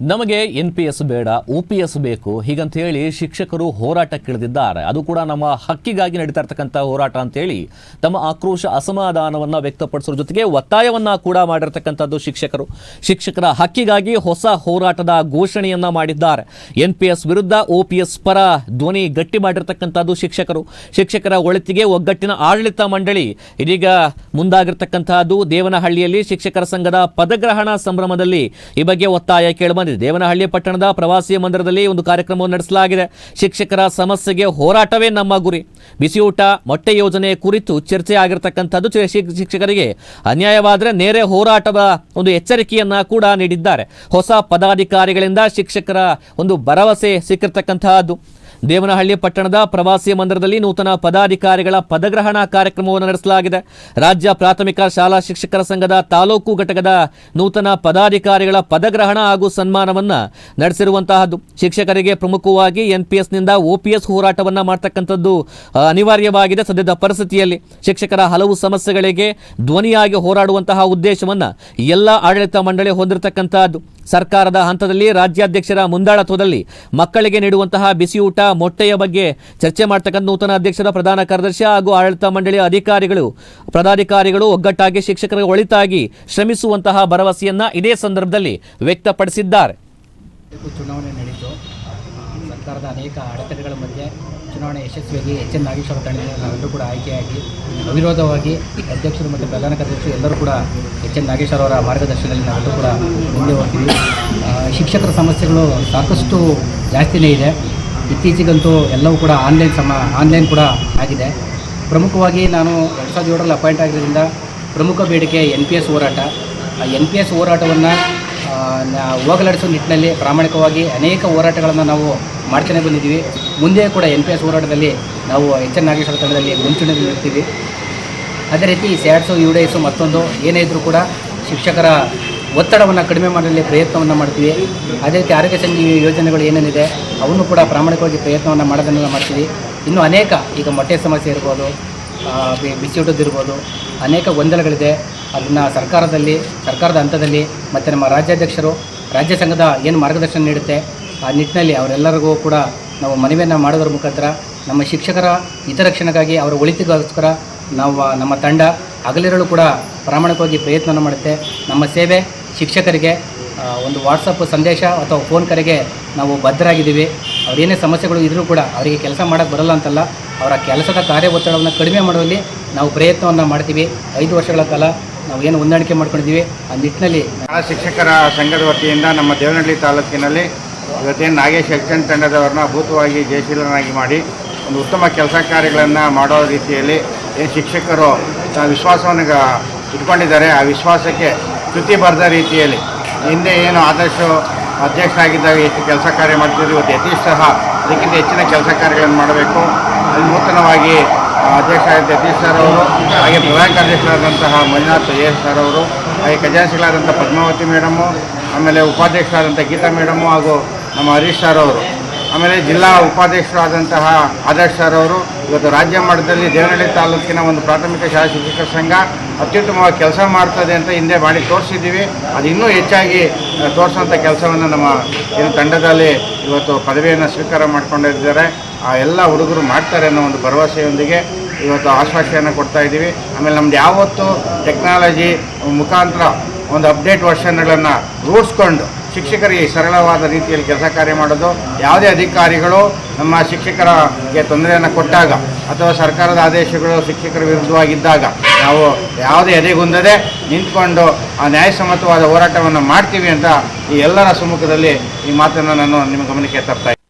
ನಮಗೆ NPS ಬೇಡ, OPS ಬೇಕು ಹೀಗಂತ ಹೇಳಿ ಶಿಕ್ಷಕರು ಹೋರಾಟಕ್ಕಿಳಿದಿದ್ದಾರೆ. ಅದು ಕೂಡ ನಮ್ಮ ಹಕ್ಕಿಗಾಗಿ ನಡೀತಾ ಇರತಕ್ಕಂಥ ಹೋರಾಟ ಅಂತ ಹೇಳಿ ತಮ್ಮ ಆಕ್ರೋಶ ಅಸಮಾಧಾನವನ್ನು ವ್ಯಕ್ತಪಡಿಸೋದ್ರ ಜೊತೆಗೆ ಒತ್ತಾಯವನ್ನ ಕೂಡ ಮಾಡಿರ್ತಕ್ಕಂಥದ್ದು ಶಿಕ್ಷಕರ ಹಕ್ಕಿಗಾಗಿ ಹೊಸ ಹೋರಾಟದ ಘೋಷಣೆಯನ್ನ ಮಾಡಿದ್ದಾರೆ. NPS ವಿರುದ್ಧ OPS ಪರ ಧ್ವನಿ ಗಟ್ಟಿ ಮಾಡಿರ್ತಕ್ಕಂಥದ್ದು ಶಿಕ್ಷಕರ ಒಳಿತಿಗೆ ಒಗ್ಗಟ್ಟಿನ ಆಡಳಿತ ಮಂಡಳಿ ಇದೀಗ ಮುಂದಾಗಿರ್ತಕ್ಕಂಥದ್ದು. ದೇವನಹಳ್ಳಿಯಲ್ಲಿ ಶಿಕ್ಷಕರ ಸಂಘದ ಪದಗ್ರಹಣ ಸಂಭ್ರಮದಲ್ಲಿ ಈ ಬಗ್ಗೆ ಒತ್ತಾಯ ಕೇಳಿಬಂದಿದೆ. ದೇವನಹಳ್ಳಿ ಪಟ್ಟಣದ ಪ್ರವಾಸಿ ಮಂದಿರದಲ್ಲಿ ಒಂದು ಕಾರ್ಯಕ್ರಮವನ್ನು ನಡೆಸಲಾಗಿದೆ. ಶಿಕ್ಷಕರ ಸಮಸ್ಯೆಗೆ ಹೋರಾಟವೇ ನಮ್ಮ ಗುರಿ, ಬಿಸಿಯೂಟ ಮೊಟ್ಟೆ ಯೋಜನೆ ಕುರಿತು ಚರ್ಚೆ ಆಗಿರತಕ್ಕಂಥದ್ದು. ಶಿಕ್ಷಕರಿಗೆ ಅನ್ಯಾಯವಾದರೆ ನೇರ ಹೋರಾಟದ ಒಂದು ಎಚ್ಚರಿಕೆಯನ್ನ ಕೂಡ ನೀಡಿದ್ದಾರೆ. ಹೊಸ ಪದಾಧಿಕಾರಿಗಳಿಂದ ಶಿಕ್ಷಕರ ಒಂದು ಭರವಸೆ ಸಿಕ್ಕಿರ್ತಕ್ಕಂಥದ್ದು. ದೇವನಹಳ್ಳಿ ಪಟ್ಟಣದ ಪ್ರವಾಸಿ ಮಂದಿರದಲ್ಲಿ ನೂತನ ಪದಾಧಿಕಾರಿಗಳ ಪದಗ್ರಹಣ ಕಾರ್ಯಕ್ರಮವನ್ನು ನಡೆಸಲಾಗಿದೆ. ರಾಜ್ಯ ಪ್ರಾಥಮಿಕ ಶಾಲಾ ಶಿಕ್ಷಕರ ಸಂಘದ ತಾಲೂಕು ಘಟಕದ ನೂತನ ಪದಾಧಿಕಾರಿಗಳ ಪದಗ್ರಹಣ ಹಾಗೂ ಸನ್ಮಾನವನ್ನು ನಡೆಸಿರುವಂತಹದ್ದು. ಶಿಕ್ಷಕರಿಗೆ ಪ್ರಮುಖವಾಗಿ NPSನಿಂದ OPS ಹೋರಾಟವನ್ನು ಮಾಡತಕ್ಕಂಥದ್ದು ಅನಿವಾರ್ಯವಾಗಿದೆ. ಸದ್ಯದ ಪರಿಸ್ಥಿತಿಯಲ್ಲಿ ಶಿಕ್ಷಕರ ಹಲವು ಸಮಸ್ಯೆಗಳಿಗೆ ಧ್ವನಿಯಾಗಿ ಹೋರಾಡುವಂತಹ ಉದ್ದೇಶವನ್ನು ಎಲ್ಲ ಆಡಳಿತ ಮಂಡಳಿ ಹೊಂದಿರತಕ್ಕಂಥದ್ದು. ಸರ್ಕಾರದ ಹಂತದಲ್ಲಿ ರಾಜ್ಯಾಧ್ಯಕ್ಷರ ಮುಂದಾಳತ್ವದಲ್ಲಿ ಮಕ್ಕಳಿಗೆ ನೀಡುವಂತಹ ಬಿಸಿಯೂಟ ಮೊಟ್ಟೆಯ ಬಗ್ಗೆ ಚರ್ಚೆ ಮಾಡತಕ್ಕಂಥ ನೂತನ ಅಧ್ಯಕ್ಷರ ಪ್ರಧಾನ ಕಾರ್ಯದರ್ಶಿ ಹಾಗೂ ಆಡಳಿತ ಮಂಡಳಿಯ ಪದಾಧಿಕಾರಿಗಳು ಒಗ್ಗಟ್ಟಾಗಿ ಶಿಕ್ಷಕರ ಒಳಿತಾಗಿ ಶ್ರಮಿಸುವಂತಹ ಭರವಸೆಯನ್ನ ಇದೇ ಸಂದರ್ಭದಲ್ಲಿ ವ್ಯಕ್ತಪಡಿಸಿದ್ದಾರೆ. ಚುನಾವಣೆ ನಡೆಯಿತು. ಸರ್ಕಾರದ ಅನೇಕ ಅಡೆತಡೆಗಳ ಮಧ್ಯೆ ಚುನಾವಣೆ ಯಶಸ್ವಿಯಾಗಿ HN ನಾಗೇಶ್ವರ ತಂಡದಿಂದ ನಾವೆಲ್ಲರೂ ಕೂಡ ಆಯ್ಕೆಯಾಗಿ ಅವಿರೋಧವಾಗಿ ಅಧ್ಯಕ್ಷರು ಮತ್ತು ಪ್ರಧಾನ ಕಾರ್ಯದರ್ಶಿ ಎಲ್ಲರೂ ಕೂಡ HN ನಾಗೇಶ್ವರ ಅವರ ಮಾರ್ಗದರ್ಶನದಲ್ಲಿ ನಾವೆಲ್ಲರೂ ಕೂಡ ಮುಂದೆ ಹೋಗ್ತೀವಿ. ಶಿಕ್ಷಕರ ಸಮಸ್ಯೆಗಳು ಸಾಕಷ್ಟು ಜಾಸ್ತಿನೇ ಇದೆ. ಇತ್ತೀಚೆಗಂತೂ ಎಲ್ಲವೂ ಕೂಡ ಆನ್ಲೈನ್ ಕೂಡ ಆಗಿದೆ. ಪ್ರಮುಖವಾಗಿ ನಾನು 2007ರಲ್ಲಿ ಅಪಾಯಿಂಟ್ ಆಗಿರೋದ್ರಿಂದ ಪ್ರಮುಖ ಬೇಡಿಕೆ NPS ಹೋರಾಟ. NPS ಹೋರಾಟವನ್ನು ಹೋಗಲಾಡಿಸೋ ನಿಟ್ಟಿನಲ್ಲಿ ಪ್ರಾಮಾಣಿಕವಾಗಿ ಅನೇಕ ಹೋರಾಟಗಳನ್ನು ನಾವು ಮಾಡ್ತಾನೆ ಬಂದಿದ್ದೀವಿ. ಮುಂದೆ ಕೂಡ NPS ಹೋರಾಟದಲ್ಲಿ ನಾವು HN ನಾಗೇಶ್ವರ ತಂಡದಲ್ಲಿ ಮುಂಚೂಣಿಯಲ್ಲಿ ಇರ್ತೀವಿ. ಅದೇ ರೀತಿ ಸ್ಯಾಡ್ಸು UDISು ಮತ್ತೊಂದು ಏನೇ ಇದ್ದರೂ ಕೂಡ ಶಿಕ್ಷಕರ ಒತ್ತಡವನ್ನು ಕಡಿಮೆ ಮಾಡಲು ಪ್ರಯತ್ನವನ್ನು ಮಾಡ್ತೀವಿ. ಅದೇ ರೀತಿ ಆರೋಗ್ಯ ಸಂಜೀವಿ ಯೋಜನೆಗಳು ಏನೇನಿದೆ ಅವನ್ನು ಕೂಡ ಪ್ರಾಮಾಣಿಕವಾಗಿ ಪ್ರಯತ್ನವನ್ನು ಮಾಡೋದನ್ನು ಮಾಡ್ತೀವಿ. ಇನ್ನೂ ಅನೇಕ ಈಗ ಮೊಟ್ಟೆ ಸಮಸ್ಯೆ ಇರ್ಬೋದು, ಬಿಸಿಯೂಟದಿರ್ಬೋದು, ಅನೇಕ ಗೊಂದಲಗಳಿದೆ. ಅದನ್ನು ಸರ್ಕಾರದ ಹಂತದಲ್ಲಿ ಮತ್ತು ನಮ್ಮ ರಾಜ್ಯಾಧ್ಯಕ್ಷರು ರಾಜ್ಯ ಸಂಘದ ಏನು ಮಾರ್ಗದರ್ಶನ ನೀಡುತ್ತೆ ಆ ನಿಟ್ಟಿನಲ್ಲಿ ಅವರೆಲ್ಲರಿಗೂ ಕೂಡ ನಾವು ಮನವಿಯನ್ನು ಮಾಡೋದ್ರ ಮುಖಾಂತರ ನಮ್ಮ ಶಿಕ್ಷಕರ ಹಿತರಕ್ಷಣೆಗಾಗಿ ಅವರ ಒಳಿತಿಗೋಸ್ಕರ ನಮ್ಮ ತಂಡ ಹಗಲಿರುಳು ಕೂಡ ಪ್ರಾಮಾಣಿಕವಾಗಿ ಪ್ರಯತ್ನವನ್ನು ಮಾಡುತ್ತೆ. ನಮ್ಮ ಸೇವೆ ಶಿಕ್ಷಕರಿಗೆ ಒಂದು ವಾಟ್ಸಪ್ ಸಂದೇಶ ಅಥವಾ ಫೋನ್ ಕರೆಗೆ ನಾವು ಬದ್ಧರಾಗಿದ್ದೀವಿ. ಅವರೇನೇ ಸಮಸ್ಯೆಗಳು ಇದ್ದರೂ ಕೂಡ ಅವರಿಗೆ ಕೆಲಸ ಮಾಡೋಕ್ಕೆ ಬರಲ್ಲ ಅಂತಲ್ಲ, ಅವರ ಕೆಲಸದ ಕಾರ್ಯ ಒತ್ತಡವನ್ನು ಕಡಿಮೆ ಮಾಡುವಲ್ಲಿ ನಾವು ಪ್ರಯತ್ನವನ್ನು ಮಾಡ್ತೀವಿ. 5 ವರ್ಷಗಳ ಕಾಲ ನಾವು ಏನು ಹೊಂದಾಣಿಕೆ ಮಾಡ್ಕೊಂಡಿದ್ದೀವಿ ಆ ನಿಟ್ಟಿನಲ್ಲಿ ಶಿಕ್ಷಕರ ಸಂಘದ ವತಿಯಿಂದ ನಮ್ಮ ದೇವನಹಳ್ಳಿ ತಾಲೂಕಿನಲ್ಲಿ ಇವತ್ತೇನು ನಾಗೇಶ್ HN ತಂಡದವ್ರನ್ನ ಅಭೂತವಾಗಿ ಜಯಶೀಲನಾಗಿ ಮಾಡಿ ಒಂದು ಉತ್ತಮ ಕೆಲಸ ಕಾರ್ಯಗಳನ್ನು ಮಾಡೋ ರೀತಿಯಲ್ಲಿ ಏನು ಶಿಕ್ಷಕರು ವಿಶ್ವಾಸವನ್ನು ಇಟ್ಕೊಂಡಿದ್ದಾರೆ, ಆ ವಿಶ್ವಾಸಕ್ಕೆ ಚ್ಯುತಿ ಬರೆದ ರೀತಿಯಲ್ಲಿ ಹಿಂದೆ ಏನು ಆದರ್ಶ ಅಧ್ಯಕ್ಷರಾಗಿದ್ದಾಗ ಎಷ್ಟು ಕೆಲಸ ಕಾರ್ಯ ಮಾಡ್ತಿದ್ರು ಇವತ್ತು ಯತೀಶ್ ಸಹ ಅದಕ್ಕಿಂತ ಹೆಚ್ಚಿನ ಕೆಲಸ ಕಾರ್ಯಗಳನ್ನು ಮಾಡಬೇಕು. ಅದು ನೂತನವಾಗಿ ಅಧ್ಯಕ್ಷರಾದ ಯತೀಶ್ ಸರ್ ಅವರು, ಹಾಗೆ ಪ್ರಧಾನ ಕಾರ್ಯದರ್ಶಿಗಳಾದಂತಹ ಮಂಜುನಾಥ್ AS ಸರ್ ಅವರು, ಹಾಗೆ ಖಜಾನ್ಸಿಗಳಾದಂಥ ಪದ್ಮಾವತಿ ಮೇಡಮು, ಆಮೇಲೆ ಉಪಾಧ್ಯಕ್ಷರಾದಂಥ ಗೀತಾ ಮೇಡಮು ಹಾಗೂ ನಮ್ಮ ಹರೀಶ್ ಸರ್ ಅವರು, ಆಮೇಲೆ ಜಿಲ್ಲಾ ಉಪಾಧ್ಯಕ್ಷರಾದಂತಹ ಆದರ್ಶ್ ಸರ್ ಅವರು ಇವತ್ತು ರಾಜ್ಯ ಮಟ್ಟದಲ್ಲಿ ದೇವನಹಳ್ಳಿ ತಾಲೂಕಿನ ಒಂದು ಪ್ರಾಥಮಿಕ ಶಾಲಾ ಶಿಕ್ಷಕರ ಸಂಘ ಅತ್ಯುತ್ತಮವಾಗಿ ಕೆಲಸ ಮಾಡ್ತದೆ ಅಂತ ಹಿಂದೆ ಮಾಡಿ ತೋರಿಸಿದ್ದೀವಿ. ಅದು ಇನ್ನೂ ಹೆಚ್ಚಾಗಿ ತೋರಿಸುವಂಥ ಕೆಲಸವನ್ನು ನಮ್ಮ ಏನು ತಂಡದಲ್ಲಿ ಇವತ್ತು ಪದವಿಯನ್ನು ಸ್ವೀಕಾರ ಮಾಡ್ಕೊಂಡಿದ್ದಾರೆ ಆ ಎಲ್ಲ ಹುಡುಗರು ಮಾಡ್ತಾರೆ ಅನ್ನೋ ಒಂದು ಭರವಸೆಯೊಂದಿಗೆ ಇವತ್ತು ಆಶ್ವಾಸನೆಯನ್ನು ಕೊಡ್ತಾ ಇದ್ದೀವಿ. ಆಮೇಲೆ ನಮ್ದು ಯಾವತ್ತು ಟೆಕ್ನಾಲಜಿ ಮುಖಾಂತರ ಒಂದು ಅಪ್ಡೇಟ್ ವರ್ಷನ್ಗಳನ್ನು ರೂಢಿಸ್ಕೊಂಡು ಶಿಕ್ಷಕರಿಗೆ ಸರಳವಾದ ರೀತಿಯಲ್ಲಿ ಕೆಲಸ ಕಾರ್ಯ ಮಾಡೋದು, ಯಾವುದೇ ಅಧಿಕಾರಿಗಳು ನಮ್ಮ ಶಿಕ್ಷಕರಿಗೆ ತೊಂದರೆಯನ್ನು ಕೊಟ್ಟಾಗ ಅಥವಾ ಸರ್ಕಾರದ ಆದೇಶಗಳು ಶಿಕ್ಷಕರ ವಿರುದ್ಧವಾಗಿದ್ದಾಗ ನಾವು ಯಾವುದೇ ಎದೆಗುಂದದೆ ನಿಂತ್ಕೊಂಡು ಆ ನ್ಯಾಯಸಮ್ಮತವಾದ ಹೋರಾಟವನ್ನು ಮಾಡ್ತೀವಿ ಅಂತ ಈ ಎಲ್ಲರ ಸಮ್ಮುಖದಲ್ಲಿ ಈ ಮಾತನ್ನು ನಾನು ನಿಮ್ಮ ಗಮನಕ್ಕೆ ತರ್ತಾ ಇದ್ದೀನಿ.